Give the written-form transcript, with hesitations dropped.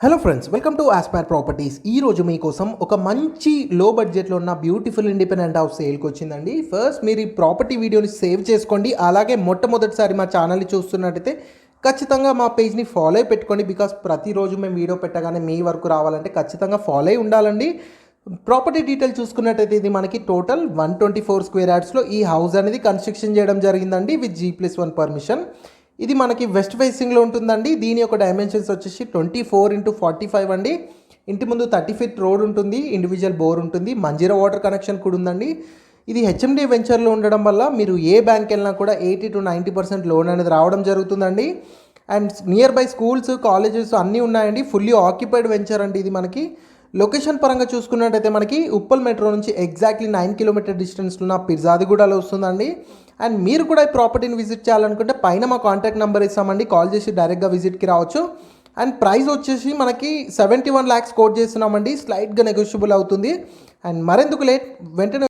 Hello friends, welcome to Aspire properties. ఈరోజు మీకోసం ఒక మంచి లో బడ్జెట్లో ఉన్న బ్యూటిఫుల్ ఇండిపెండెంట్ హౌస్ సేల్కి వచ్చిందండి. ఫస్ట్ మీరు ఈ ప్రాపర్టీ వీడియోని సేవ్ చేసుకోండి. అలాగే మొట్టమొదటిసారి మా ఛానల్ని చూస్తున్నట్టయితే ఖచ్చితంగా మా పేజ్ని ఫాలో అయి పెట్టుకోండి. బికాస్ ప్రతిరోజు మేము వీడియో పెట్టగానే మీ వరకు రావాలంటే ఖచ్చితంగా ఫాలో అయి ఉండాలండి. ప్రాపర్టీ డీటెయిల్ చూసుకున్నట్టయితే ఇది మనకి టోటల్ 124 స్క్వేర్ యార్డ్స్లో ఈ హౌస్ అనేది కన్స్ట్రక్షన్ చేయడం జరిగిందండి విత్ G+1 పర్మిషన్. ఇది మనకి వెస్ట్ ఫేసింగ్లో ఉంటుందండి. దీని యొక్క డైమెన్షన్స్ వచ్చేసి 24x45 అండి. ఇంటి ముందు 30 ఫీట్ రోడ్ ఉంటుంది, ఇండివిజువల్ బోర్ ఉంటుంది, మంజీరా వాటర్ కనెక్షన్ కూడా ఉందండి. ఇది హెచ్ఎండి వెంచర్లో ఉండడం వల్ల మీరు ఏ బ్యాంక్ వెళ్ళినా కూడా 80 to 90% లోన్ అనేది రావడం జరుగుతుందండి. And near by schools, colleges అన్నీ ఉన్నాయండి. ఫుల్లీ ఆక్యుపైడ్ వెంచర్ అండి ఇది మనకి. లొకేషన్ పరంగా చూసుకున్నట్టయితే మనకి ఉప్పల్ మెట్రో నుంచి ఎగ్జాక్ట్లీ 9 కిలోమీటర్ డిస్టెన్స్లో ఉన్న పిర్జాదిగూడలో వస్తుందండి. అండ్ మీరు కూడా ఈ ప్రాపర్టీని విజిట్ చేయాలనుకుంటే పైన మా కాంటాక్ట్ నెంబర్ ఇస్తామండి, కాల్ చేసి డైరెక్ట్గా విజిట్కి రావచ్చు. అండ్ ప్రైస్ వచ్చేసి మనకి 71 lakhs కోట్ చేస్తున్నామండి, స్లైట్గా నెగోషియబుల్ అవుతుంది. అండ్ మరెందుకు లేట్, వెంటనే